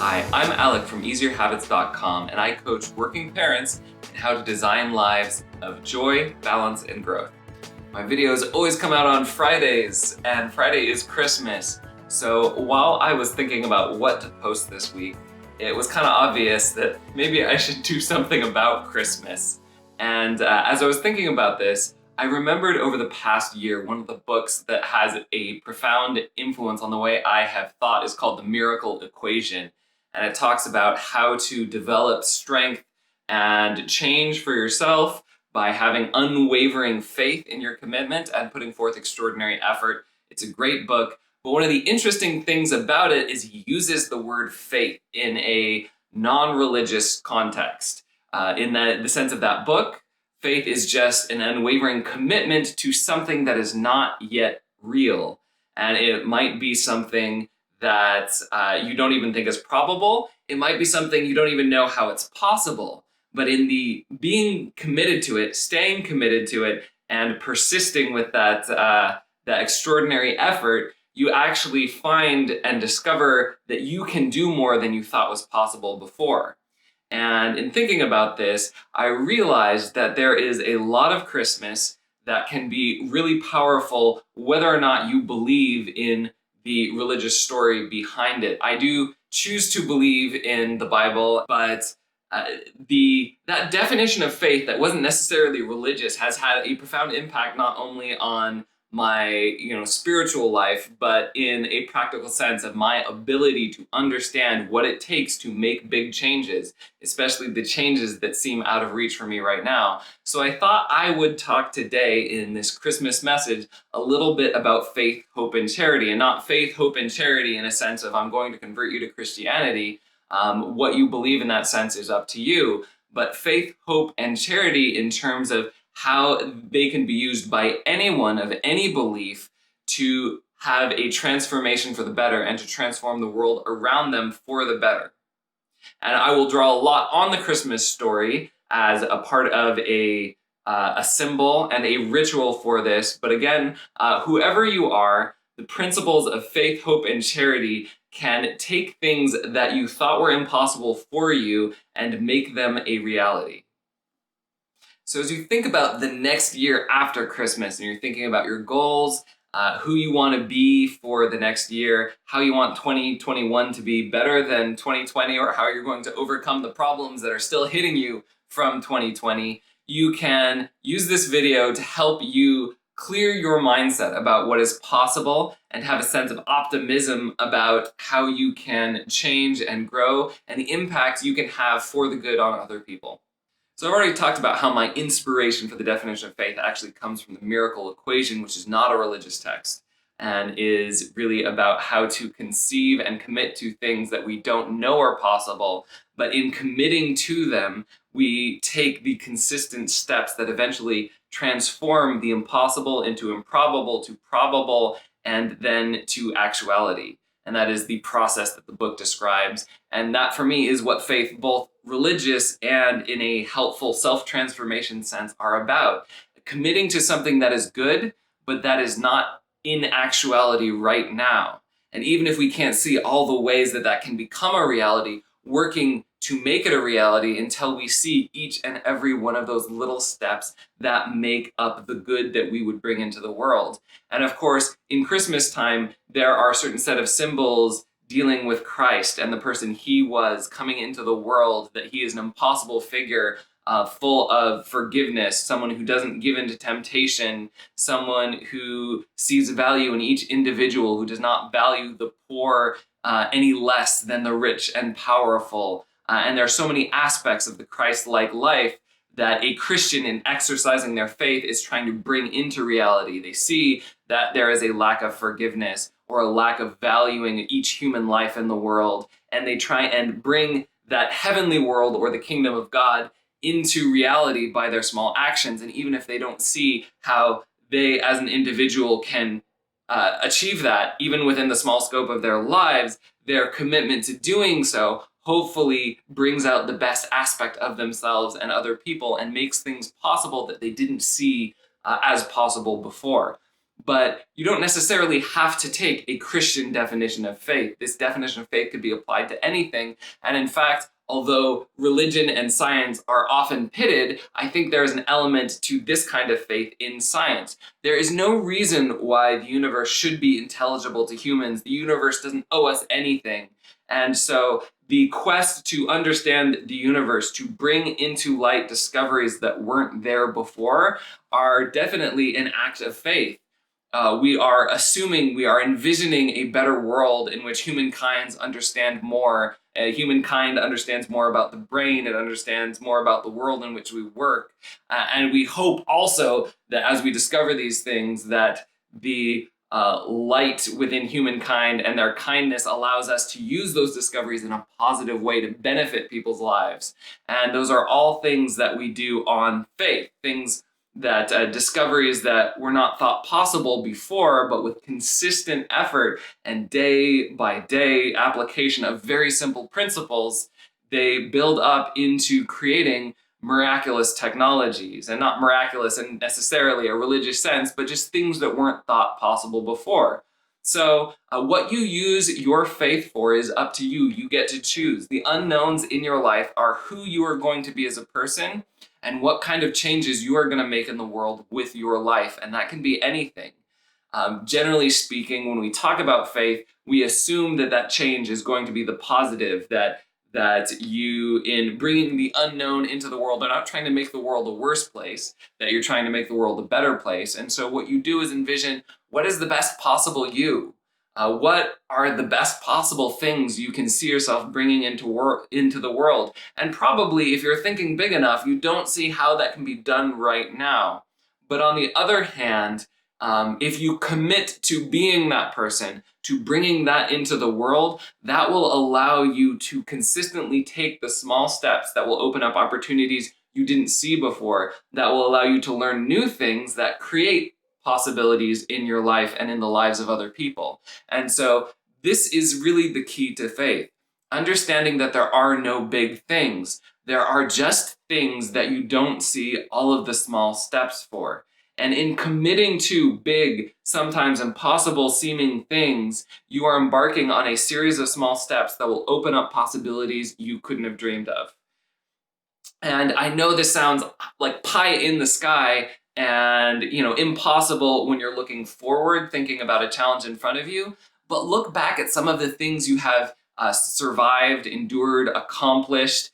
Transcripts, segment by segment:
Hi, I'm Alec from EasierHabits.com, and I coach working parents in how to design lives of joy, balance, and growth. My videos always come out on Fridays, and Friday is Christmas. So while I was thinking about what to post this week, it was kind of obvious that maybe I should do something about Christmas. And as I was thinking about this, I remembered over the past year, one of the books that has a profound influence on the way I have thought is called The Miracle Equation. And it talks about how to develop strength and change for yourself by having unwavering faith in your commitment and putting forth extraordinary effort. It's a great book, but one of the interesting things about it is he uses the word faith in a non-religious context. In the sense of that book, faith is just an unwavering commitment to something that is not yet real. And it might be something that you don't even think is probable. It might be something you don't even know how it's possible. But in the being committed to it, staying committed to it, and persisting with that extraordinary effort, you actually find and discover that you can do more than you thought was possible before. And in thinking about this, I realized that there is a lot of Christmas that can be really powerful, whether or not you believe in the religious story behind it. I do choose to believe in the Bible, but that definition of faith that wasn't necessarily religious has had a profound impact not only on my spiritual life, but in a practical sense of my ability to understand what it takes to make big changes, especially the changes that seem out of reach for me right now. So I thought I would talk today in this Christmas message a little bit about faith, hope, and charity, and not faith, hope, and charity in a sense of I'm going to convert you to Christianity. What you believe in that sense is up to you, but faith, hope, and charity in terms of how they can be used by anyone of any belief to have a transformation for the better and to transform the world around them for the better. And I will draw a lot on the Christmas story as a part of a symbol and a ritual for this. But again, whoever you are, the principles of faith, hope, and charity can take things that you thought were impossible for you and make them a reality. So as you think about the next year after Christmas and you're thinking about your goals, who you want to be for the next year, how you want 2021 to be better than 2020, or how you're going to overcome the problems that are still hitting you from 2020, you can use this video to help you clear your mindset about what is possible and have a sense of optimism about how you can change and grow and the impact you can have for the good on other people. So I've already talked about how my inspiration for the definition of faith actually comes from the Miracle Equation, which is not a religious text and is really about how to conceive and commit to things that we don't know are possible, but in committing to them, we take the consistent steps that eventually transform the impossible into improbable to probable and then to actuality. And that is the process that the book describes. And that for me is what faith, both religious and in a helpful self-transformation sense, are about. Committing to something that is good, but that is not in actuality right now. And even if we can't see all the ways that that can become a reality, working to make it a reality until we see each and every one of those little steps that make up the good that we would bring into the world. And of course, in Christmas time, there are a certain set of symbols dealing with Christ and the person he was coming into the world, that he is an impossible figure, full of forgiveness, someone who doesn't give in to temptation, someone who sees value in each individual, who does not value the poor any less than the rich and powerful. And there are so many aspects of the Christ-like life that a Christian, in exercising their faith, is trying to bring into reality. They see that there is a lack of forgiveness or a lack of valuing each human life in the world, and they try and bring that heavenly world or the kingdom of God into reality by their small actions. And even if they don't see how they as an individual can achieve that, even within the small scope of their lives, their commitment to doing so hopefully brings out the best aspect of themselves and other people and makes things possible that they didn't see as possible before. but you don't necessarily have to take a Christian definition of faith. This definition of faith could be applied to anything. And in fact, although religion and science are often pitted, I think there is an element to this kind of faith in science. There is no reason why the universe should be intelligible to humans. The universe doesn't owe us anything. And so the quest to understand the universe, to bring into light discoveries that weren't there before, are definitely an act of faith. We are assuming, we are envisioning a better world in which humankind understands more. Humankind understands more about the brain, it understands more about the world in which we work. And we hope also that as we discover these things, that the light within humankind and their kindness allows us to use those discoveries in a positive way to benefit people's lives. And those are all things that we do on faith, things that discoveries that were not thought possible before, but with consistent effort and day by day application of very simple principles, they build up into creating miraculous technologies, and not miraculous in necessarily a religious sense, but just things that weren't thought possible before. So what you use your faith for is up to you. You get to choose. The unknowns in your life are who you are going to be as a person and what kind of changes you are going to make in the world with your life. And that can be anything. Generally speaking, when we talk about faith, we assume that that change is going to be the positive, that you, in bringing the unknown into the world, are not trying to make the world a worse place, that you're trying to make the world a better place. And so what you do is envision, what is the best possible you? What are the best possible things you can see yourself bringing into the world? And probably, if you're thinking big enough, you don't see how that can be done right now. But on the other hand, if you commit to being that person, to bringing that into the world, that will allow you to consistently take the small steps that will open up opportunities you didn't see before, that will allow you to learn new things that create possibilities in your life and in the lives of other people. And so this is really the key to faith. Understanding that there are no big things. There are just things that you don't see all of the small steps for. And in committing to big, sometimes impossible seeming things, you are embarking on a series of small steps that will open up possibilities you couldn't have dreamed of. And I know this sounds like pie in the sky and, impossible when you're looking forward, thinking about a challenge in front of you, but look back at some of the things you have survived, endured, accomplished,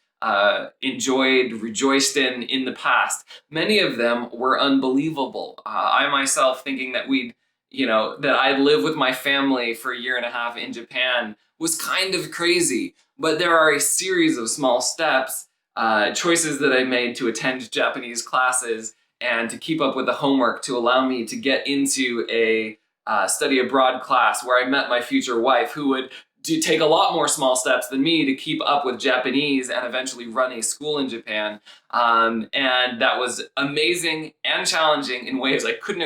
enjoyed, rejoiced in the past. Many of them were unbelievable. I myself thinking that that I'd live with my family for a year and a half in Japan was kind of crazy. But there are a series of small steps, choices that I made to attend Japanese classes and to keep up with the homework to allow me to get into a study abroad class where I met my future wife, who would take a lot more small steps than me to keep up with Japanese and eventually run a school in Japan. And that was amazing and challenging in ways I couldn't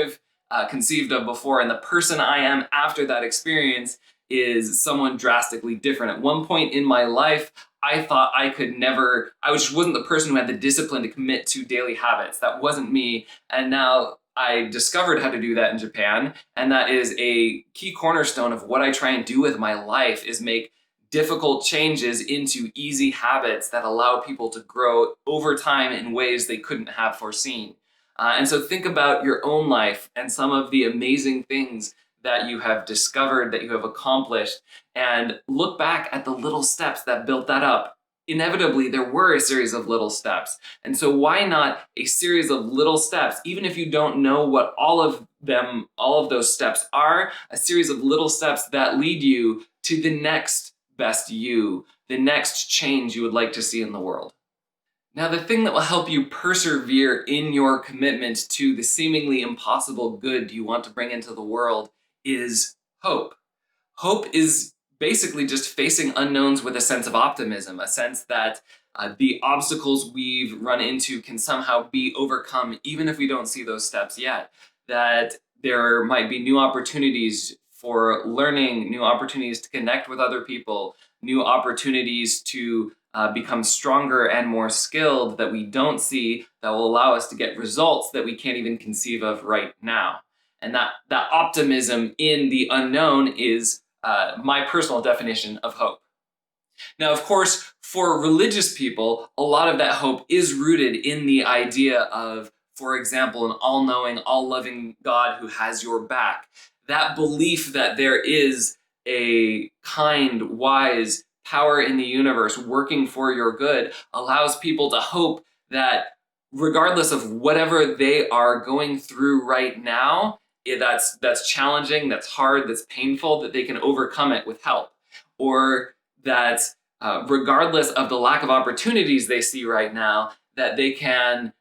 have conceived of before. And the person I am after that experience is someone drastically different. At one point in my life, I thought I just wasn't the person who had the discipline to commit to daily habits. That wasn't me. And now I discovered how to do that in Japan, and that is a key cornerstone of what I try and do with my life, is make difficult changes into easy habits that allow people to grow over time in ways they couldn't have foreseen. And so think about your own life and some of the amazing things that you have discovered, that you have accomplished, and look back at the little steps that built that up. Inevitably, there were a series of little steps. And so why not a series of little steps, even if you don't know what all of those steps are, a series of little steps that lead you to the next best you, the next change you would like to see in the world. Now, the thing that will help you persevere in your commitment to the seemingly impossible good you want to bring into the world is hope. Hope is basically just facing unknowns with a sense of optimism, a sense that the obstacles we've run into can somehow be overcome, even if we don't see those steps yet. That there might be new opportunities for learning, new opportunities to connect with other people, new opportunities to become stronger and more skilled that we don't see, that will allow us to get results that we can't even conceive of right now. And that optimism in the unknown is my personal definition of hope. Now, of course, for religious people, a lot of that hope is rooted in the idea of, for example, an all-knowing, all-loving God who has your back. That belief that there is a kind, wise power in the universe working for your good allows people to hope that regardless of whatever they are going through right now, that's challenging, that's hard, that's painful, that they can overcome it with help. Or that regardless of the lack of opportunities they see right now, that they can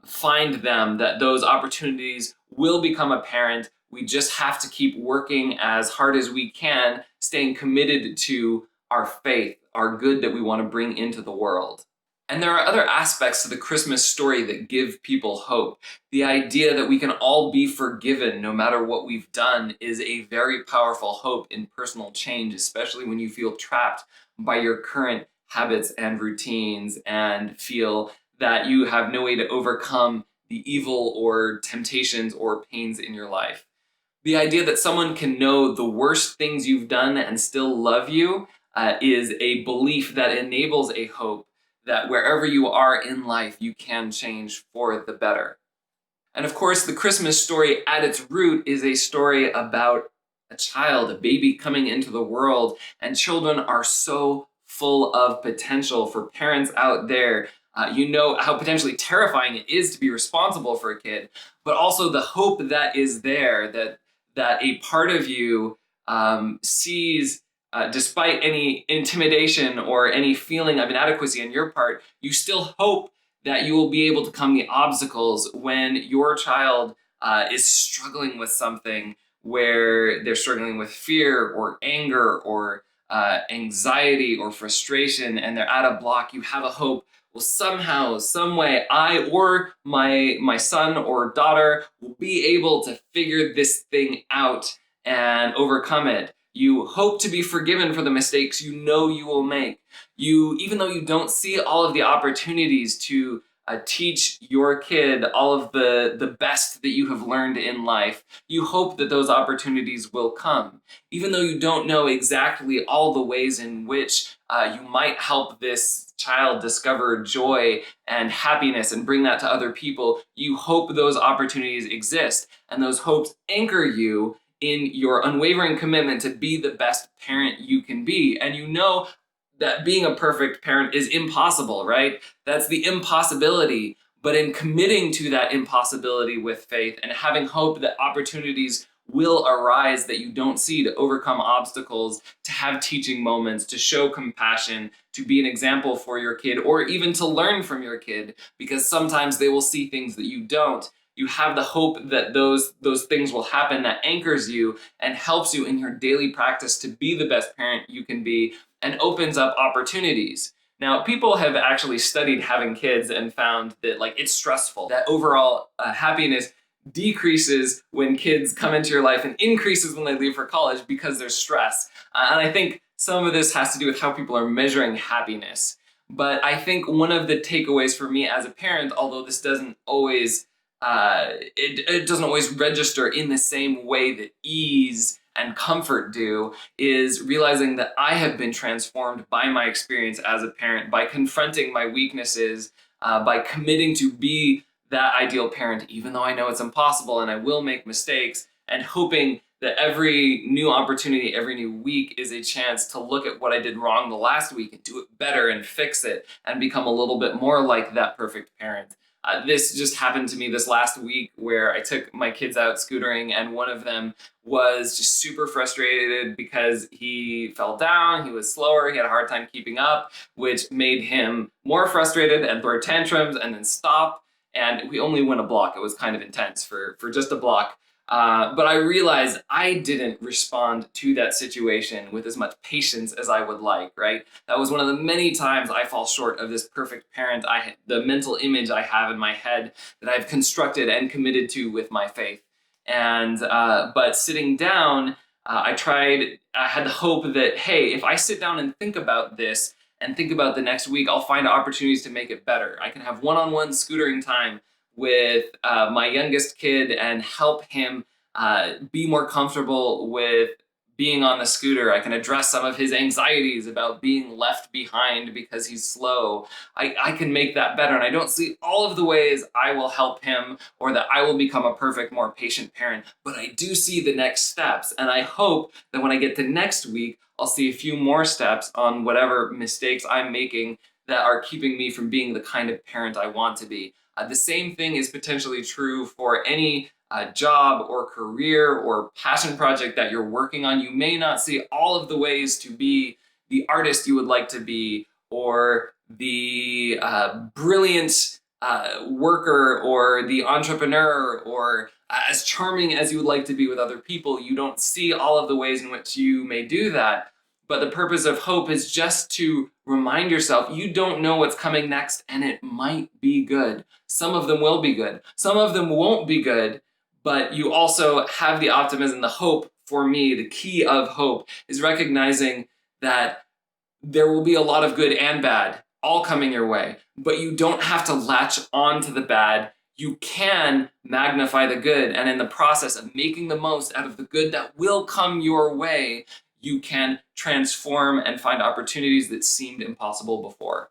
find them, that those opportunities will become apparent. We just have to keep working as hard as we can, staying committed to our faith, our good that we want to bring into the world. And there are other aspects to the Christmas story that give people hope. The idea that we can all be forgiven no matter what we've done is a very powerful hope in personal change, especially when you feel trapped by your current habits and routines and feel that you have no way to overcome the evil or temptations or pains in your life. The idea that someone can know the worst things you've done and still love you is a belief that enables a hope that wherever you are in life, you can change for the better. And of course, the Christmas story at its root is a story about a child, a baby coming into the world, and children are so full of potential. For parents out there, you know how potentially terrifying it is to be responsible for a kid, but also the hope that is there, that a part of you sees, despite any intimidation or any feeling of inadequacy on your part, you still hope that you will be able to come the obstacles when your child is struggling with something, where they're struggling with fear or anger or anxiety or frustration, and they're at a block. You have a hope, well, somehow, some way, I or my son or daughter will be able to figure this thing out and overcome it. You hope to be forgiven for the mistakes you know you will make. Even though you don't see all of the opportunities to teach your kid all of the best that you have learned in life, you hope that those opportunities will come. Even though you don't know exactly all the ways in which you might help this child discover joy and happiness and bring that to other people, you hope those opportunities exist, and those hopes anchor you in your unwavering commitment to be the best parent you can be. And you know that being a perfect parent is impossible, right? That's the impossibility. But in committing to that impossibility with faith and having hope that opportunities will arise that you don't see to overcome obstacles, to have teaching moments, to show compassion, to be an example for your kid, or even to learn from your kid, because sometimes they will see things that you don't. You have the hope that those things will happen, that anchors you and helps you in your daily practice to be the best parent you can be, and opens up opportunities. Now, people have actually studied having kids and found that it's stressful, that overall happiness decreases when kids come into your life and increases when they leave for college because there's stress. And I think some of this has to do with how people are measuring happiness. But I think one of the takeaways for me as a parent, although this doesn't always it doesn't always register in the same way that ease and comfort do, is realizing that I have been transformed by my experience as a parent, by confronting my weaknesses, by committing to be that ideal parent, even though I know it's impossible and I will make mistakes, and hoping that every new opportunity, every new week is a chance to look at what I did wrong the last week and do it better and fix it and become a little bit more like that perfect parent. This just happened to me this last week, where I took my kids out scootering, and one of them was just super frustrated because he fell down, he was slower, he had a hard time keeping up, which made him more frustrated and throw tantrums and then stop. And we only went a block. It was kind of intense for just a block. But I realized I didn't respond to that situation with as much patience as I would like, right? That was one of the many times I fall short of this perfect parent, the mental image I have in my head that I've constructed and committed to with my faith. And but sitting down, I had the hope that, hey, if I sit down and think about this and think about the next week, I'll find opportunities to make it better. I can have one-on-one scootering time with my youngest kid and help him be more comfortable with being on the scooter. I can address some of his anxieties about being left behind because he's slow. I can make that better. And I don't see all of the ways I will help him or that I will become a perfect, more patient parent, but I do see the next steps. And I hope that when I get to next week, I'll see a few more steps on whatever mistakes I'm making that are keeping me from being the kind of parent I want to be. The same thing is potentially true for any job or career or passion project that you're working on. You may not see all of the ways to be the artist you would like to be, or the brilliant worker, or the entrepreneur, or as charming as you would like to be with other people. You don't see all of the ways in which you may do that. But the purpose of hope is just to remind yourself you don't know what's coming next, and it might be good. Some of them will be good. Some of them won't be good, but you also have the optimism, the hope. For me, the key of hope is recognizing that there will be a lot of good and bad all coming your way, but you don't have to latch on to the bad. You can magnify the good, and in the process of making the most out of the good that will come your way, you can transform and find opportunities that seemed impossible before.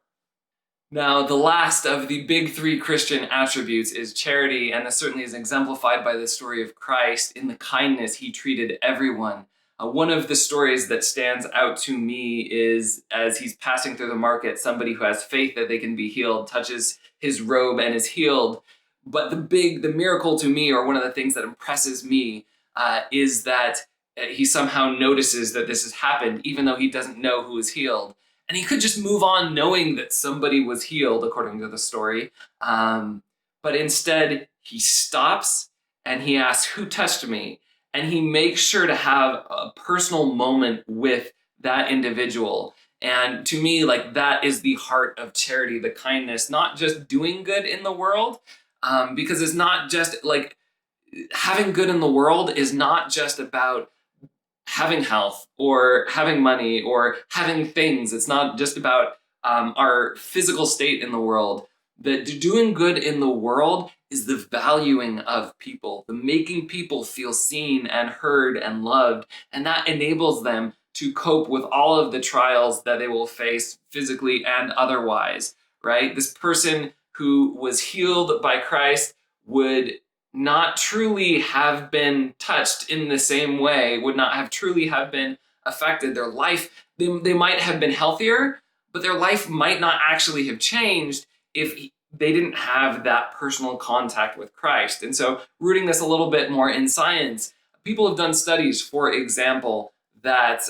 Now, the last of the big three Christian attributes is charity, and this certainly is exemplified by the story of Christ in the kindness he treated everyone. One of the stories that stands out to me is as he's passing through the market, somebody who has faith that they can be healed touches his robe and is healed. But the miracle to me, or one of the things that impresses me, is that he somehow notices that this has happened, even though he doesn't know who is healed. And he could just move on knowing that somebody was healed, according to the story. But instead, he stops and he asks, "Who touched me?" And he makes sure to have a personal moment with that individual. And to me, like, that is the heart of charity, the kindness, not just doing good in the world, because it's not just like having good in the world is not just about having health or having money or having things. It's not just about our physical state in the world. The doing good in the world is the valuing of people, the making people feel seen and heard and loved, and that enables them to cope with all of the trials that they will face physically and otherwise, right? This person who was healed by Christ would not truly have been touched in the same way, would not have truly have been affected. Their life, they might have been healthier, but their life might not actually have changed if they didn't have that personal contact with Christ. And so, rooting this a little bit more in science, people have done studies, for example, that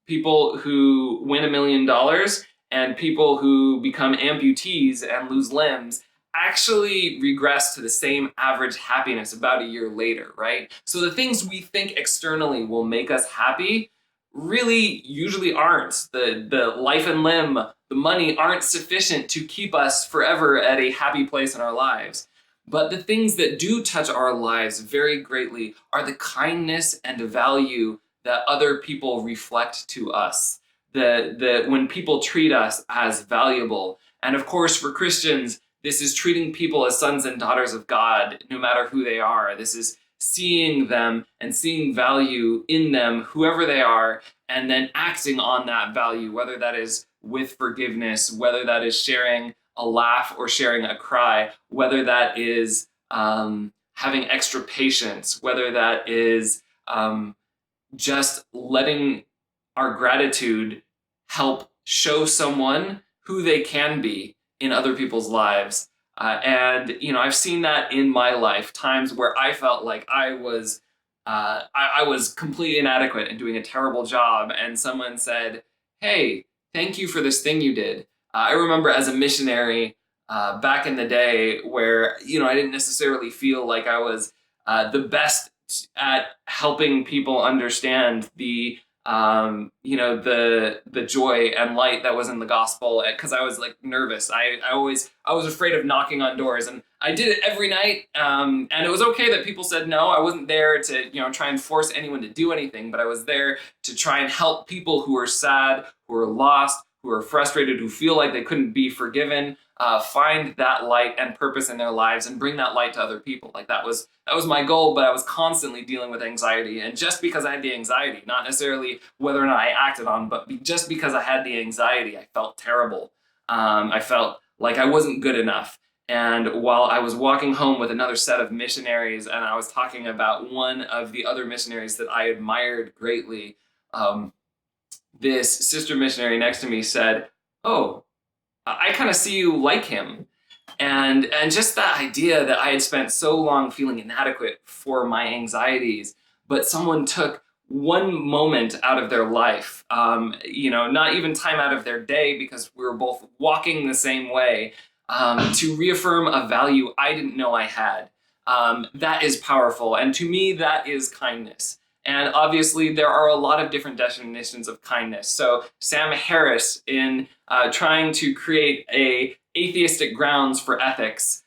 people who win $1 million and people who become amputees and lose limbs actually regress to the same average happiness about a year later, right? So the things we think externally will make us happy really usually aren't. The life and limb, the money aren't sufficient to keep us forever at a happy place in our lives. But the things that do touch our lives very greatly are the kindness and the value that other people reflect to us. When people treat us as valuable. And of course, for Christians, this is treating people as sons and daughters of God, no matter who they are. This is seeing them and seeing value in them, whoever they are, and then acting on that value, whether that is with forgiveness, whether that is sharing a laugh or sharing a cry, whether that is having extra patience, whether that is just letting our gratitude help show someone who they can be in other people's lives. And I've seen that in my life, times where I felt like I was completely inadequate and doing a terrible job, and someone said, "Hey, thank you for this thing you did." I remember as a missionary back in the day where I didn't necessarily feel like I was the best at helping people understand the joy and light that was in the gospel, because I was like nervous. I was afraid of knocking on doors, and I did it every night. And it was okay that people said no. I wasn't there to try and force anyone to do anything, but I was there to try and help people who are sad, who are lost, who are frustrated, who feel like they couldn't be forgiven, find that light and purpose in their lives and bring that light to other people. Like that was my goal, but I was constantly dealing with anxiety. And just because I had the anxiety, not necessarily whether or not I acted on, but just because I had the anxiety, I felt terrible. I felt like I wasn't good enough. And while I was walking home with another set of missionaries, and I was talking about one of the other missionaries that I admired greatly, this sister missionary next to me said, "Oh, I kind of see you like him." And just that idea that I had spent so long feeling inadequate for my anxieties, but someone took one moment out of their life, not even time out of their day, because we were both walking the same way, to reaffirm a value I didn't know I had. That is powerful. And to me, that is kindness. And obviously, there are a lot of different definitions of kindness. So Sam Harris, in trying to create a atheistic grounds for ethics,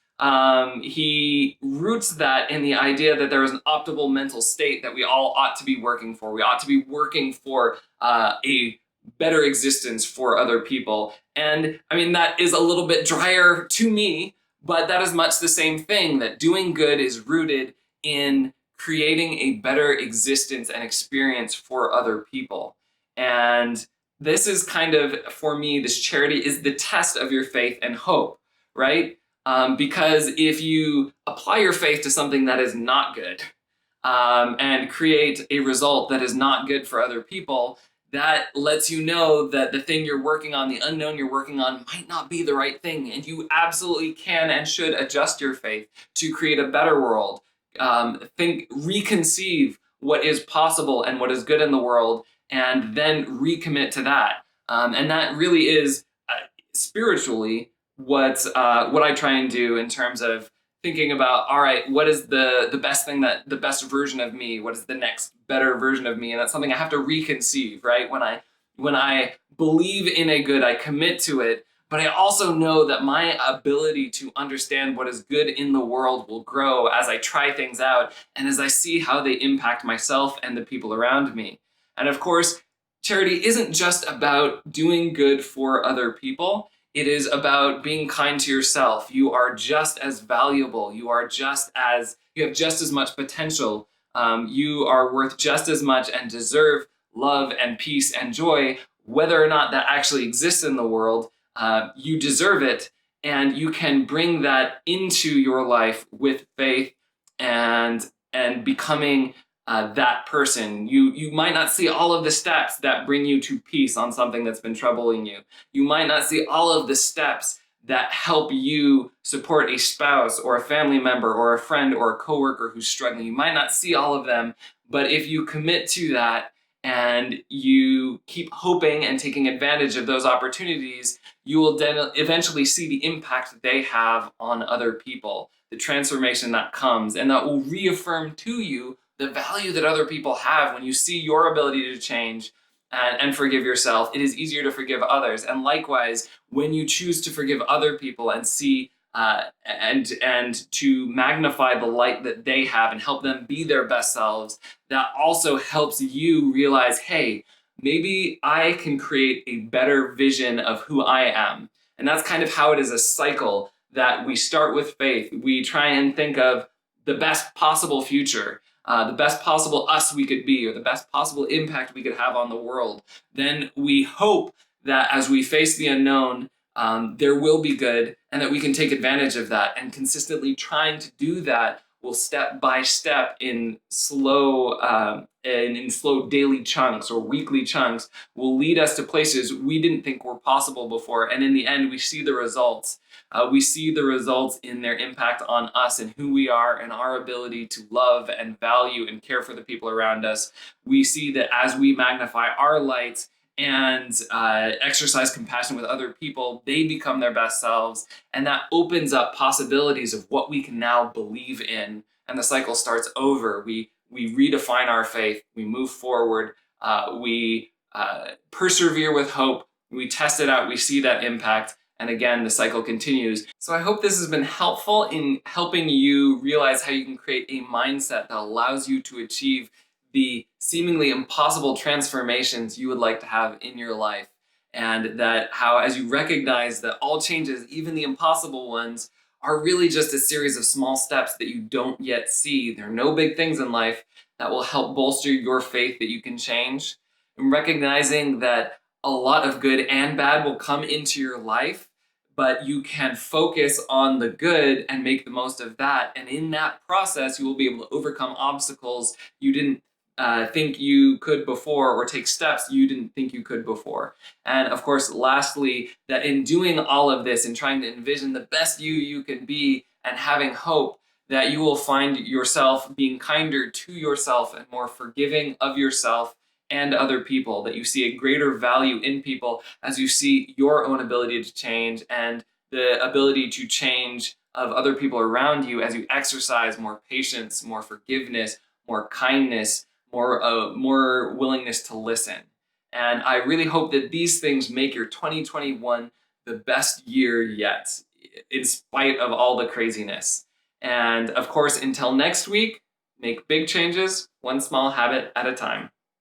he roots that in the idea that there is an optimal mental state that we all ought to be working for. We ought to be working for a better existence for other people. And I mean, that is a little bit drier to me, but that is much the same thing, that doing good is rooted in creating a better existence and experience for other people. And this is kind of, for me, this charity is the test of your faith and hope, right? Because if you apply your faith to something that is not good, and create a result that is not good for other people, that lets you know that the thing you're working on, the unknown you're working on, might not be the right thing. And you absolutely can and should adjust your faith to create a better world. Reconceive what is possible and what is good in the world, and then recommit to that. And that really is spiritually what I try and do in terms of thinking about, all right, what is the best thing, that the best version of me? What is the next better version of me? And that's something I have to reconceive, right? When I believe in a good, I commit to it, but I also know that my ability to understand what is good in the world will grow as I try things out and as I see how they impact myself and the people around me. And of course, charity isn't just about doing good for other people. It is about being kind to yourself. You are just as valuable. You have just as much potential. You are worth just as much and deserve love and peace and joy, whether or not that actually exists in the world. You deserve it, and you can bring that into your life with faith and becoming that person. You might not see all of the steps that bring you to peace on something that's been troubling you. You might not see all of the steps that help you support a spouse or a family member or a friend or a coworker who's struggling. You might not see all of them, but if you commit to that and you keep hoping and taking advantage of those opportunities, you will then eventually see the impact that they have on other people, the transformation that comes, and that will reaffirm to you the value that other people have. When you see your ability to change and forgive yourself, it is easier to forgive others. And likewise, when you choose to forgive other people and see and to magnify the light that they have and help them be their best selves, that also helps you realize, hey, maybe I can create a better vision of who I am. And that's kind of how it is a cycle, that we start with faith. We try and think of the best possible future, the best possible us we could be, or the best possible impact we could have on the world. Then we hope that as we face the unknown, there will be good, and that we can take advantage of that. And consistently trying to do that will, step by step, in slow daily chunks or weekly chunks, will lead us to places we didn't think were possible before. And in the end, we see the results. We see the results in their impact on us and who we are and our ability to love and value and care for the people around us. We see that as we magnify our lights and exercise compassion with other people, they become their best selves. And that opens up possibilities of what we can now believe in. And the cycle starts over. We redefine our faith. We move forward. We persevere with hope. We test it out. We see that impact. And again, the cycle continues. So I hope this has been helpful in helping you realize how you can create a mindset that allows you to achieve the seemingly impossible transformations you would like to have in your life. And that how, as you recognize that all changes, even the impossible ones, are really just a series of small steps that you don't yet see. There are no big things in life that will help bolster your faith that you can change. And recognizing that a lot of good and bad will come into your life, but you can focus on the good and make the most of that. And in that process, you will be able to overcome obstacles you didn't think you could before, or take steps you didn't think you could before. And of course, lastly, that in doing all of this and trying to envision the best you can be and having hope, that you will find yourself being kinder to yourself and more forgiving of yourself and other people, that you see a greater value in people as you see your own ability to change and the ability to change of other people around you as you exercise more patience, more forgiveness, more kindness, more willingness to listen. And I really hope that these things make your 2021 the best year yet, in spite of all the craziness. And of course, until next week, make big changes, one small habit at a time.